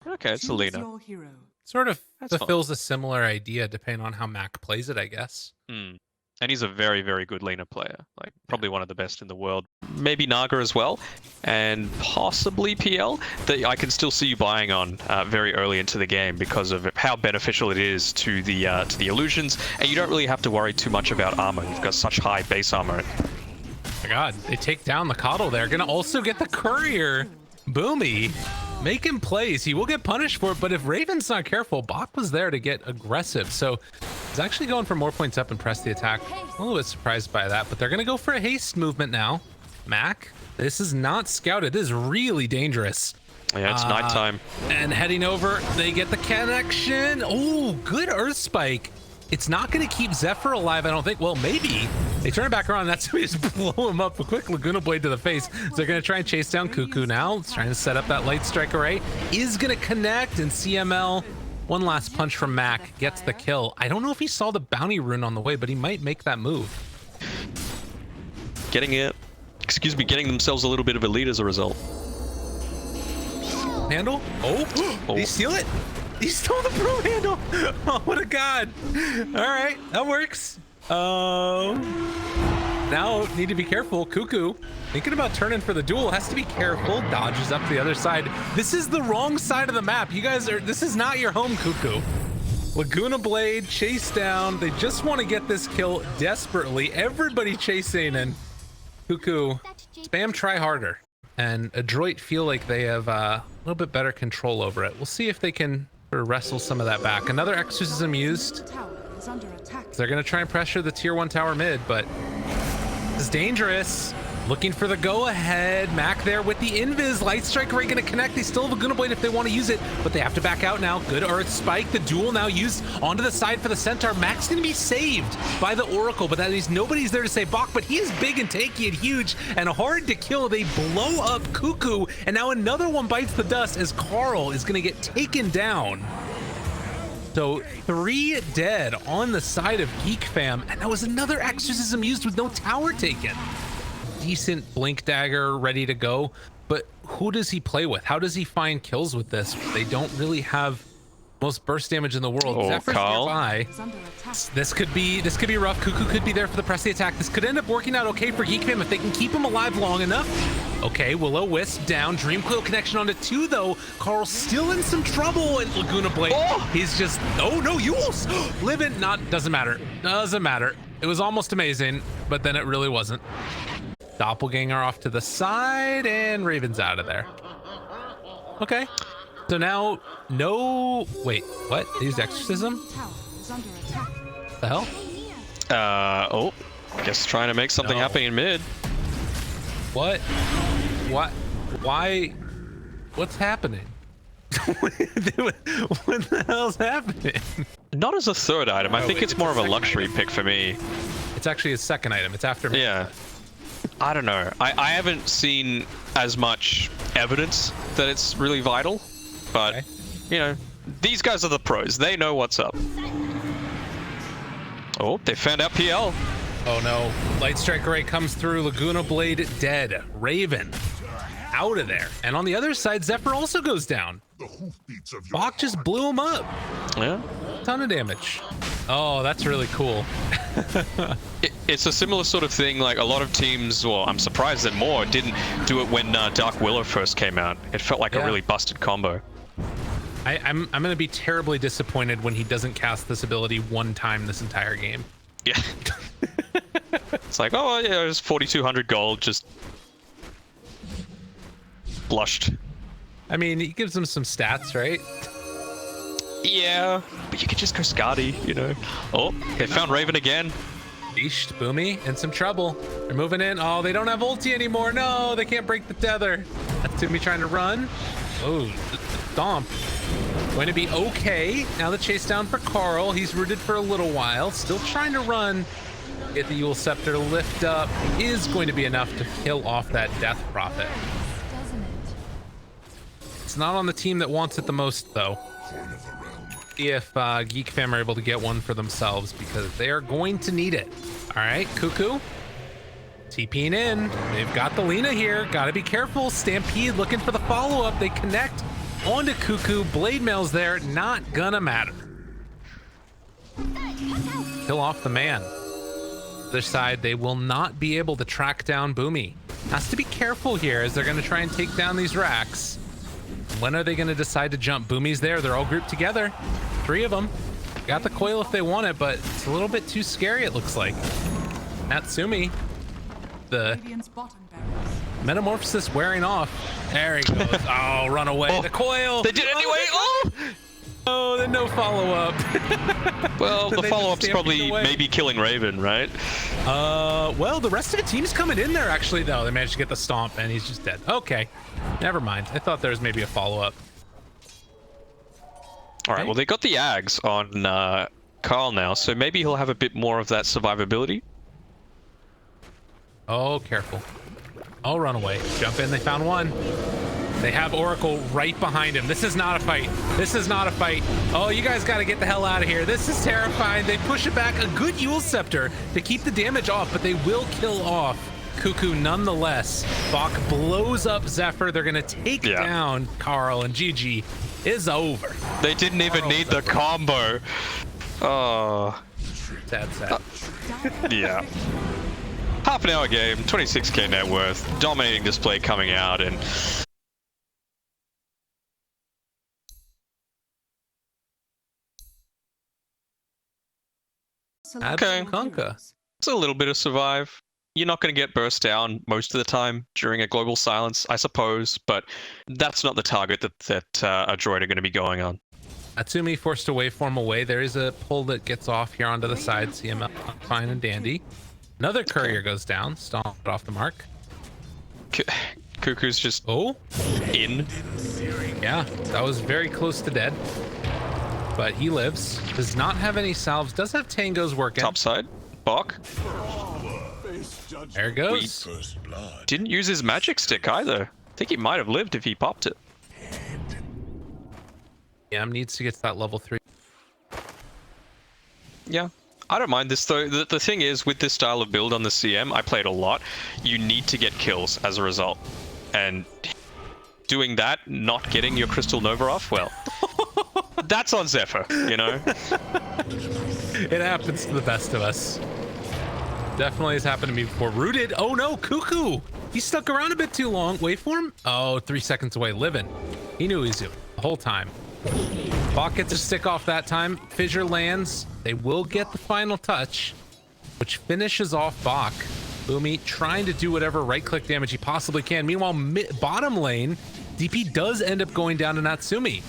Okay, it's Selena. Sort of That's fine. fulfills a similar idea depending on how Mac plays it, I guess. Mm. And he's a very, very good Lena player. Like, Yeah. probably one of the best in the world. Maybe Naga as well, and possibly PL, that I can still see you buying on very early into the game because of how beneficial it is to the illusions, and you don't really have to worry too much about armor. You've got such high base armor. Oh my god, they take down the Coddle there. Gonna also get the Courier. Boomy. Making plays. He will get punished for it, but if Raven's not careful, Bach was there to get aggressive. So he's actually going for more points up and press the attack. I'm a little bit surprised by that, but they're going to go for a haste movement now. Mac, this is not scouted. This is really dangerous. Yeah, it's nighttime. And heading over, they get the connection. Oh, good Earth Spike. It's not going to keep Zephyr alive, I don't think. Well, maybe. They turn it back around. That's who just blow him up. A quick Laguna Blade to the face. So they're going to try and chase down Cuckoo now. Trying to set up that light strike array. Is going to connect, and CML, one last punch from Mac, gets the kill. I don't know if he saw the bounty rune on the way, but he might make that move. Getting themselves a little bit of a lead as a result. Handle? Oh, did he steal it? He stole the broom handle. Oh, what a god. All right, that works. Now need to be careful. Cuckoo thinking about turning for the duel, has to be careful. Dodges up to the other side. This is the wrong side of the map. You guys are, this is not your home, Cuckoo. Laguna Blade chase down. They just want to get this kill desperately. Everybody chasing, and Cuckoo spam try harder. And Adroit feel like they have a little bit better control over it. We'll see if they can wrestle some of that back. Another exorcism used. They're going to try and pressure the tier 1 tower mid, but this is dangerous. Looking for the go-ahead. Mac there with the invis. Light Strike Ray going to connect. They still have a Laguna Blade if they want to use it, but they have to back out now. Good Earth Spike. The duel now used onto the side for the Centaur. Mac's going to be saved by the Oracle, but that means nobody's there to save Bach, but he is big and tanky and huge and hard to kill. They blow up Cuckoo, and now another one bites the dust as Carl is going to get taken down. So 3 dead on the side of Geek Fam, and that was another exorcism used with no tower taken. Decent blink dagger ready to go, but who does he play with? How does he find kills with this? They don't really have most burst damage in the world. Oh, Zephyr's nearby. This could be rough. Cuckoo could be there for the press the attack. This could end up working out okay for Geek Fam if they can keep him alive long enough. Okay, Will-O-Wisp down. Dream Coil connection onto 2 though. Carl still in some trouble, and Laguna Blade. Oh! He's just, oh no, Yules! Living, doesn't matter. Doesn't matter. It was almost amazing, but then it really wasn't. Doppelganger off to the side, and Raven's out of there. Okay. So now, no, wait, what? They used Exorcism? The hell? Oh, I guess trying to make something happen in mid. What? What? Why? What's happening? What the hell's happening? Not as a third item. I think it's more of a luxury pick for me. It's actually his second item. It's after me. Yeah. I don't know. I haven't seen as much evidence that it's really vital, but, okay. You know, these guys are the pros. They know what's up. Oh, they found out PL. Oh no. Light Strike Array comes through. Laguna Blade dead. Raven out of there. And on the other side, Zephyr also goes down. Bach just blew him up. Yeah. Ton of damage. Oh, that's really cool. It's a similar sort of thing. Like a lot of teams, well, I'm surprised that more didn't do it when Dark Willow first came out. It felt like a really busted combo. I'm gonna be terribly disappointed when he doesn't cast this ability one time this entire game. Yeah. It's like, oh yeah, it's 4,200 gold, just blushed. I mean, he gives him some stats, right? Yeah, but you could just go Skadi, you know. Oh, they found Raven again. Eesh, Boomy in some trouble. They're moving in. Oh, they don't have ulti anymore. No, they can't break the tether. That's Boomy trying to run. Oh, stomp. Going to be okay. Now the chase down for Carl. He's rooted for a little while. Still trying to run. Get the Yule Scepter to lift up. Is going to be enough to kill off that Death Prophet. It's not on the team that wants it the most, though. See if Geek Fam are able to get one for themselves, because they are going to need it. All right, Cuckoo. TPing in. They've got the Lena here. Got to be careful. Stampede looking for the follow-up. They connect. onto Cuckoo. Blade Mail's there, not gonna matter. Kill off the man. Other side, they will not be able to track down Boomy. Has to be careful here as they're gonna try and take down these racks. When are they gonna decide to jump? Boomy's there, they're all grouped together. 3 of them. Got the coil if they want it, but it's a little bit too scary, it looks like. Natsumi, the metamorphosis wearing off. There he goes. Oh, run away. Oh, the coil. They did it anyway. Oh! Oh, then no follow-up. Well, the They follow-up's just probably stampede away. maybe killing Raven, right? Well, the rest of the team's coming in there, actually, though. They managed to get the stomp, and he's just dead. Okay. Never mind. I thought there was maybe a follow-up. All right, well, they got the Ags on Carl now, so maybe he'll have a bit more of that survivability. Oh, careful. Oh, run away. Jump in. They found one. They have Oracle right behind him. This is not a fight. This is not a fight. Oh, you guys got to get the hell out of here. This is terrifying. They push it back. A good Yule Scepter to keep the damage off, but they will kill off Cuckoo nonetheless. Bach blows up Zephyr. They're going to take down Carl, and GG is over. They didn't even need the combo. Oh. Sad, sad. Yeah. Half an hour game, 26k net worth, dominating display coming out, and Okay. Conka. it's a little bit of survive. You're not going to get burst down most of the time during a global silence, I suppose, but that's not the target that Adroit are going to be going on. Natsumi forced a waveform away. There is a pull that gets off here onto the side. CML fine and dandy. Another courier goes down, stomped off the mark. Cuckoo's just in. Yeah, that was very close to dead. But he lives. Does not have any salves. Does have tangos working. Top side. Bach. There it goes. Didn't use his magic stick either. I think he might have lived if he popped it. Yeah, needs to get to that level 3. Yeah. I don't mind this though. The thing is, with this style of build on the CM, I played a lot. You need to get kills as a result. And doing that, not getting your Crystal Nova off, well, that's on Zephyr, you know? It happens to the best of us. Definitely has happened to me before. Rooted. Oh no, Cuckoo. He stuck around a bit too long. Waveform? Oh, 3 seconds away. Living. He knew he was doing the whole time. Bach gets a stick off that time. Fissure lands. They will get the final touch, which finishes off Bach. Boomy trying to do whatever right-click damage he possibly can. Meanwhile, bottom lane, DP does end up going down to Natsumi.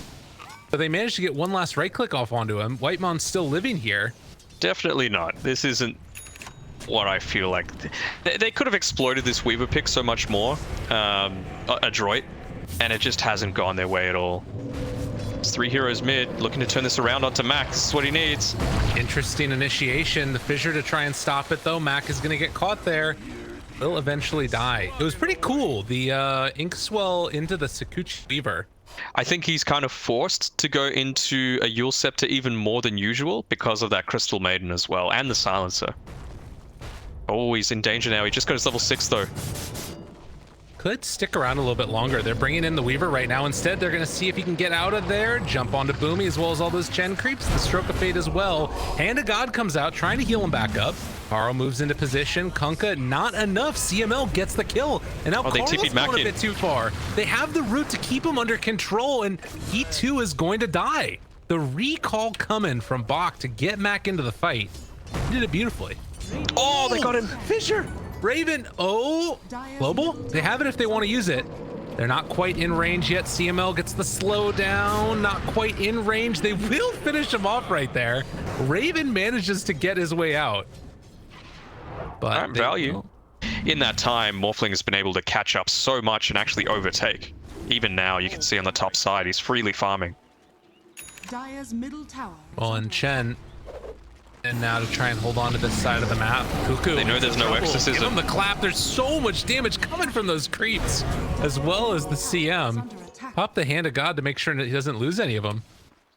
But they managed to get one last right-click off onto him. Whitemon's still living here. Definitely not. This isn't what I feel like. They could have exploited this Weaver pick so much more, Adroit, and it just hasn't gone their way at all. It's 3 heroes mid, looking to turn this around onto Mac. This is what he needs. Interesting initiation. The Fissure to try and stop it, though. Mac is going to get caught there. Will eventually die. It was pretty cool. The Inkswell into the Sakuchi Weaver. I think he's kind of forced to go into a Yule Scepter even more than usual because of that Crystal Maiden as well, and the Silencer. Oh, he's in danger now. He just got his level 6, though. Could stick around a little bit longer. They're bringing in the Weaver right now. Instead, they're going to see if he can get out of there, jump onto Boomy, as well as all those Chen creeps. The Stroke of Fate as well. Hand of God comes out, trying to heal him back up. Carl moves into position. Kunkka, not enough. CML gets the kill. And now Carl's going a bit too far. They have the root to keep him under control, and he too is going to die. The recall coming from Bach to get Mac into the fight. He did it beautifully. Oh, they got him. Fissure. Raven. Oh, global. They have it if they want to use it. They're not quite in range yet. CML gets the slow down. Not quite in range. They will finish him off right there. Raven manages to get his way out. But value. In that time, Morphling has been able to catch up so much and actually overtake. Even now, you can see on the top side, he's freely farming. Well, and Chen. And now to try and hold on to this side of the map. Cuckoo. They know there's no exorcism. Give him the clap. There's so much damage coming from those creeps, as well as the CM. Pop the Hand of God to make sure that he doesn't lose any of them.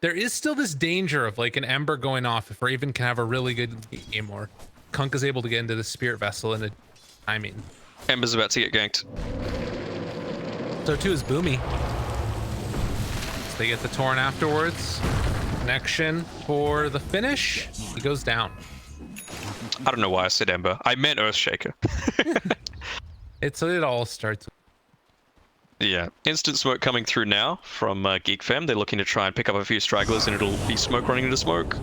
There is still this danger of like an Ember going off if Raven can have a really good game, or Kunk is able to get into the Spirit Vessel in a timing. Ember's about to get ganked. So too is Boomy. outpost. They get the Torrent afterwards. Connection for the finish. He goes down. I don't know why I said Ember. I meant Earthshaker. It all starts. Yeah, instant smoke coming through now from Geek Fam. They're looking to try and pick up a few stragglers, and it'll be smoke running into smoke.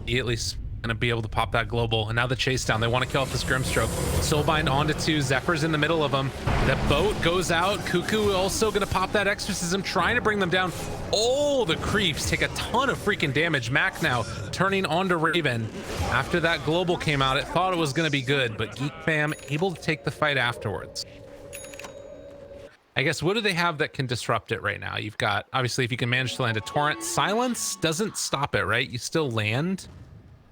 He at least gonna be able to pop that global, and now the chase down. They want to kill off this Grimstroke. Soulbind onto 2. Zephyr's in the middle of them. The boat goes out. Cuckoo also gonna pop that exorcism, trying to bring them down. Oh, the creeps take a ton of freaking damage. Mac now turning onto Raven. After that global came out, it thought it was gonna be good, but Geek Fam able to take the fight afterwards. I guess, what do they have that can disrupt it right now? You've got, obviously, if you can manage to land a Torrent, Silence doesn't stop it, right? You still land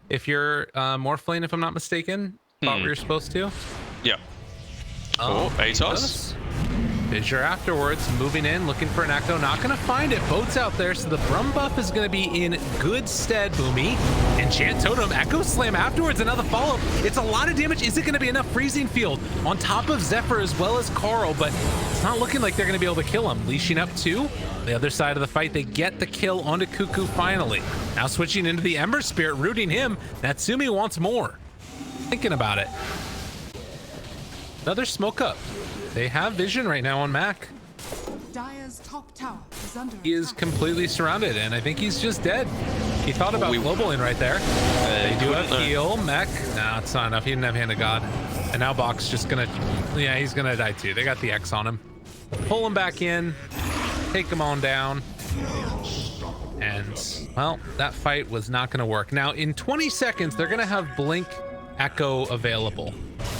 if you're Morphlane, if I'm not mistaken. Thought we were supposed to. Yeah. Oh, Atos. Fissure afterwards, moving in, looking for an Echo. Not going to find it. Boat's out there, so the Brum buff is going to be in good stead, Boomy. Enchant Totem, Echo Slam afterwards, another follow-up. It's a lot of damage. Is it going to be enough Freezing Field on top of Zephyr as well as Carl? But it's not looking like they're going to be able to kill him. Leashing up 2. The other side of the fight, they get the kill onto Cuckoo finally. Now switching into the Ember Spirit, rooting him. Natsumi wants more. Thinking about it. Another smoke up. They have vision right now on Mac. Dire's top tower is under He is completely surrounded, and I think he's just dead. He thought about globaling right there. They do have heal. Mech. No, it's not enough. He didn't have Hand of God. And now Bok's just gonna... Yeah, he's gonna die too. They got the X on him. Pull him back in. Take him on down. And, well, that fight was not gonna work. Now, in 20 seconds, they're gonna have Blink Echo available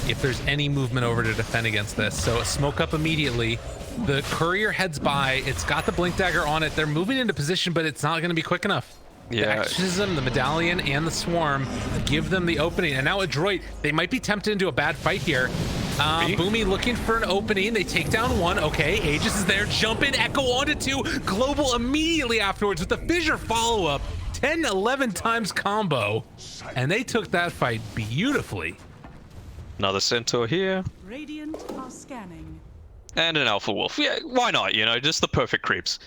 if there's any movement over to defend against this. So smoke up immediately. The courier heads by. It's got the blink dagger on it. They're moving into position, but it's not going to be quick enough. The exorcism, the medallion, and the swarm give them the opening. And now Adroit, they might be tempted into a bad fight here. Boomy looking for an opening. They take down 1. Okay, Aegis is there. Jump in, Echo onto 2. Global immediately afterwards with the fissure follow-up. 10, 11 times combo. And they took that fight beautifully. Another Centaur here. Radiant are scanning. And an Alpha Wolf. Yeah, why not? You know, just the perfect creeps.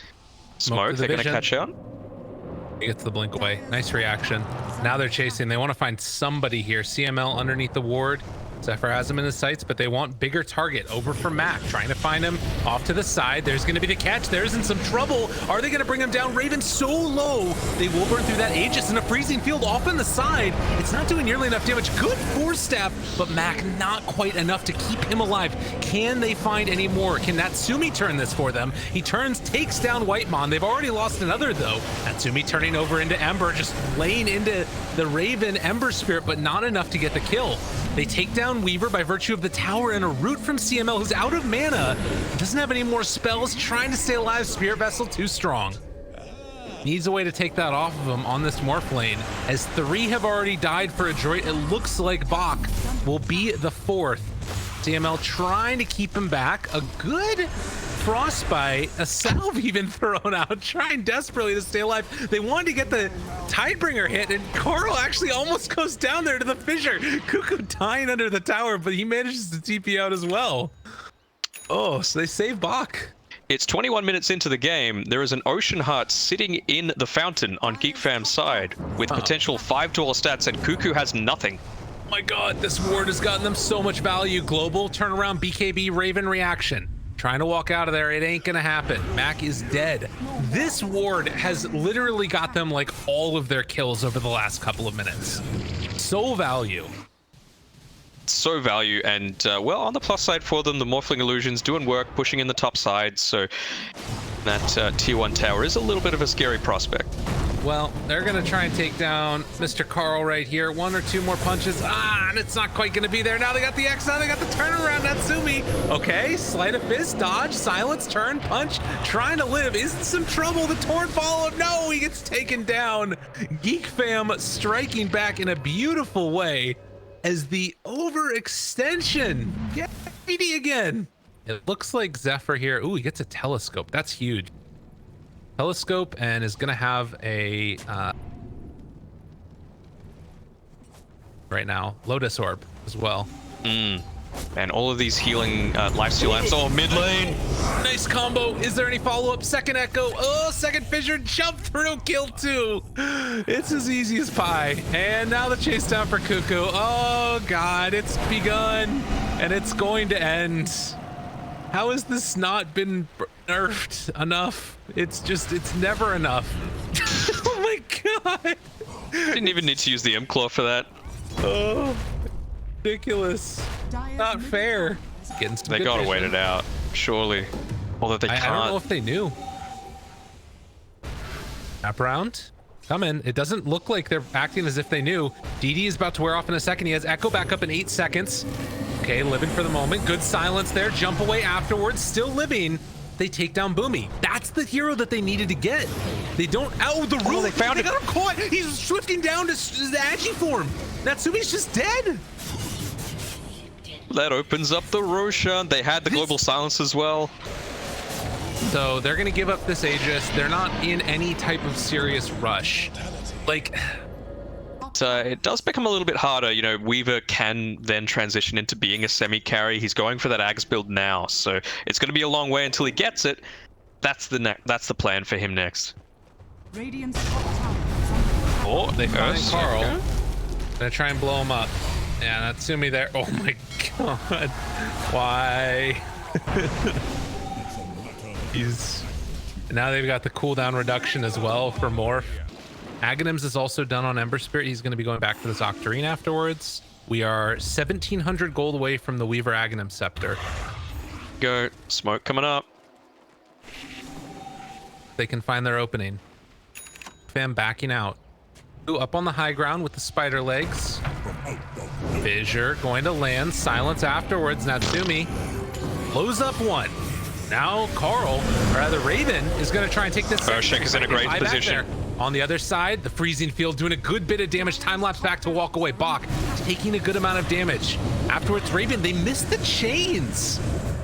Smoke, they're going to catch out. He gets the blink away. Nice reaction. Now they're chasing. They want to find somebody here. CML underneath the ward. Zephyr has him in his sights, but they want bigger target. Over for Mac, trying to find him off to the side. There's going to be the catch. There's in some trouble. Are they going to bring him down? Raven so low. They will burn through that Aegis in a freezing field off on the side. It's not doing nearly enough damage. Good force staff, but Mac not quite enough to keep him alive. Can they find any more? Can Natsumi turn this for them? He turns, takes down Whitemon. They've already lost another though. Natsumi turning over into Ember, just laying into the Raven Ember Spirit, but not enough to get the kill. They take down Weaver by virtue of the tower and a root from CML, who's out of mana. Doesn't have any more spells, trying to stay alive. Spirit Vessel too strong. Needs a way to take that off of him on this Morph lane. As 3 have already died for Adroit, it looks like Bok will be the 4th. CML trying to keep him back. A good frostbite, a salve even thrown out, trying desperately to stay alive. They wanted to get the Tidebringer hit, and Carl actually almost goes down there to the fissure. Cuckoo dying under the tower, but he manages to TP out as well. Oh, so they save Bok. It's 21 minutes into the game. There is an Ocean Heart sitting in the fountain on Geek Fam's side with potential 5 dual stats, and Cuckoo has nothing. Oh my god, this ward has gotten them so much value. Global turnaround, BKB Raven reaction. Trying to walk out of there, it ain't gonna happen. Mac is dead. This ward has literally got them like all of their kills over the last couple of minutes. So value. So value, and well, on the plus side for them, the Morphling Illusions doing work, pushing in the top side, so that tier 1 tower is a little bit of a scary prospect. Well, they're gonna try and take down Mr. Carl right here. 1 or 2 more punches. And it's not quite gonna be there. Now they got the X, now they got the turnaround, Natsumi. Okay, sleight of fist, dodge, silence, turn, punch, trying to live. Is in some trouble, the Torn follow-up. No, he gets taken down. Geek Fam striking back in a beautiful way as the overextension. Yeah, BD again. It looks like Zephyr here. Ooh, he gets a telescope. That's huge. Telescope, and is gonna have a right now Lotus Orb as well. And all of these healing lifesteal lamps. Oh, mid lane. Nice combo. Is there any follow-up? Second echo. Oh, second fissure. Jump through. Kill 2. It's as easy as pie. And now the chase down for Cuckoo. Oh, God. It's begun. And it's going to end. How has this not been nerfed enough? It's never enough. Oh, my God. Didn't even need to use the M-Claw for that. Oh, ridiculous. Not fair. Getting some They good gotta vision. wait it out, surely. Although they can't. I don't know if they knew. Wrap around. Come in. It doesn't look like they're acting as if they knew. DD is about to wear off in a second. He has Echo back up in 8 seconds. Okay, living for the moment. Good silence there. Jump away afterwards. Still living. They take down Boomy. That's the hero that they needed to get. They don't. Oh, the rule. they found it. got him caught. He's swifting down to the Agi form. Natsumi's just dead. That opens up the Roshan. They had the global silence as well. So they're gonna give up this Aegis. They're not in any type of serious rush. Like, It does become a little bit harder. You know, Weaver can then transition into being a semi-carry. He's going for that Axe build now, so it's going to be a long way until he gets it. That's the plan for him next. Radiant's top tower is under oh, they found Yes, Carl. okay. Gonna try and blow him up. Yeah, Natsumi there. Oh my God. Why? Now they've got the cooldown reduction as well for Morph. Aghanims is also done on Ember Spirit. He's going to be going back for this Octarine afterwards. We are 1,700 gold away from the Weaver Aghanim Scepter. Go. Smoke coming up. They can find their opening. Fam backing out. Ooh, up on the high ground with the spider legs. Fissure going to land. Silence afterwards. Natsumi blows up one. Now Carl, or rather Raven, is going to try and take this. Shek is in a great Back position. there. On the other side, the freezing field doing a good bit of damage. Time lapse back to walk away. Bach taking a good amount of damage. Afterwards, Raven, they missed the chains.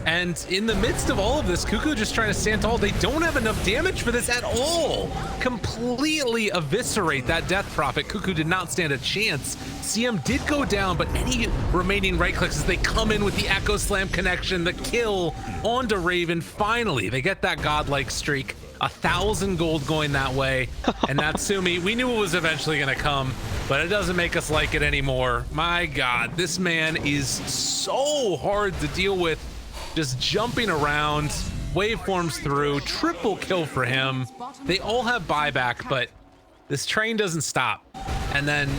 And in the midst of all of this, Cuckoo just trying to stand tall. They don't have enough damage for this at all. Completely eviscerate that Death Prophet. Cuckoo did not stand a chance. CM did go down, but any remaining right clicks as they come in with the Echo Slam connection, the kill onto Raven. Finally, they get that godlike streak. 1,000 gold going that way. And Natsumi, we knew it was eventually going to come, but it doesn't make us like it anymore. My God, this man is so hard to deal with. Just jumping around, waveforms through, triple kill for him. They all have buyback, but this train doesn't stop. And then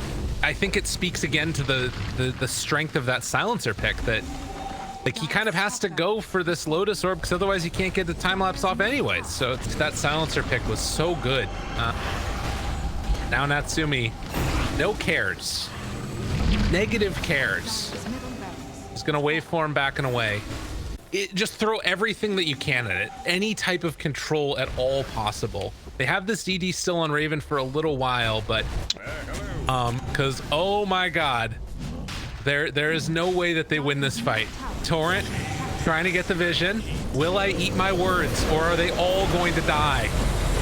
I think it speaks again to the strength of that silencer pick, that like he kind of has to go for this Lotus Orb because otherwise he can't get the time lapse off anyway. So that silencer pick was so good. Now Natsumi, no cares, negative cares. He's gonna waveform back and away. Just throw everything that you can at it. Any type of control at all possible. They have this DD still on Raven for a little while, but because oh my God, there is no way that they win this fight. Torrent trying to get the vision. Will I eat my words, or are they all going to die?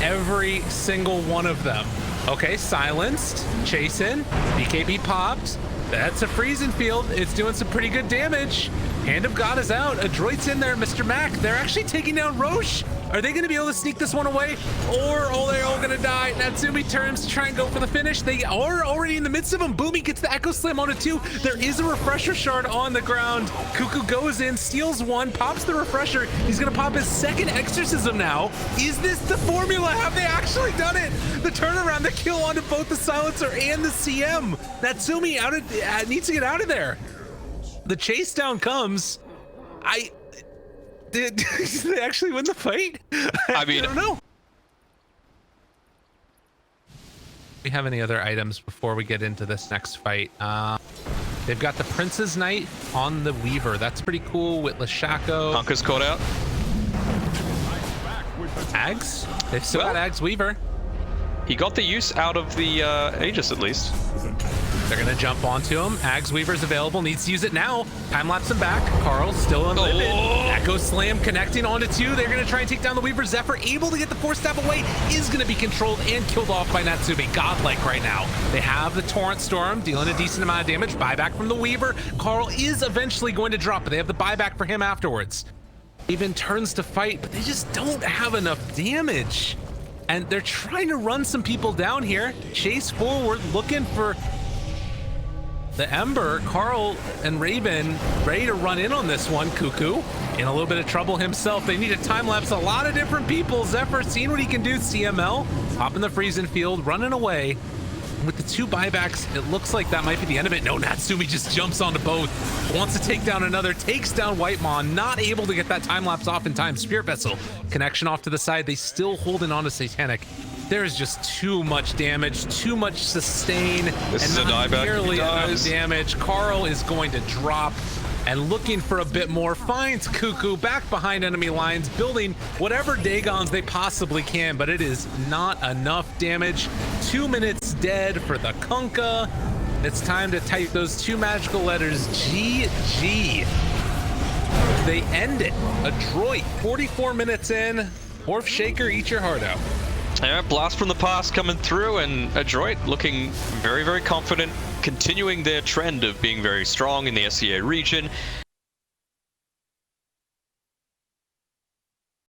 Every single one of them. Okay, silenced, chasing, BKB popped. That's a freezing field. It's doing some pretty good damage. Hand of God is out. Adroit's in there, Mr. Mac. They're actually taking down Roche. Are they going to be able to sneak this one away? Or are they all going to die? Natsumi turns to try and go for the finish. They are already in the midst of them. Boomy gets the Echo Slam on it too. There is a refresher shard on the ground. Cuckoo goes in, steals one, pops the refresher. He's going to pop his second exorcism now. Is this the formula? Have they actually done it? The turnaround, the kill onto both the silencer and the CM. Natsumi needs to get out of there. The chase down comes. Did they actually win the fight? I mean, I don't know. Do we have any other items before we get into this next fight? They've got the Prince's Knight on the Weaver. That's pretty cool with Lashako. Conker's caught out. Ags? They've still got Ags Weaver. He got the use out of the Aegis at least. They're gonna jump onto him. Ags Weaver's available, needs to use it now. Time lapse him back. Carl still unlimited. Echo Slam connecting onto 2. They're gonna try and take down the Weaver. Zephyr able to get the 4-step away, is gonna be controlled and killed off by Natsumi. Godlike right now. They have the Torrent Storm, dealing a decent amount of damage. Buyback from the Weaver. Carl is eventually going to drop, but they have the buyback for him afterwards. Even turns to fight, but they just don't have enough damage. And they're trying to run some people down here. Chase forward, looking for the Ember. Carl and Raven ready to run in on this one. Cuckoo in a little bit of trouble himself. They need a time lapse. A lot of different people. Zephyr seeing what he can do. CML popping the freezing field, running away. With the 2 buybacks, it looks like that might be the end of it. No, Natsumi just jumps onto both. Wants to take down another, takes down Whitemon, not able to get that time lapse off in time. Spirit Vessel, connection off to the side. They still holding on to Satanic. There's just too much damage, too much sustain, This is and a not dieback. nearly He enough dies. damage. Carl is going to drop. And looking for a bit more, finds Cuckoo back behind enemy lines, building whatever Dagons they possibly can, but it is not enough damage. 2 minutes dead for the Kunkka. It's time to type those 2 magical letters, GG. They end it. Adroit, 44 minutes in. Orf Shaker, eat your heart out. Yeah, blast from the past coming through, and Adroit looking very, very confident, continuing their trend of being very strong in the SEA region.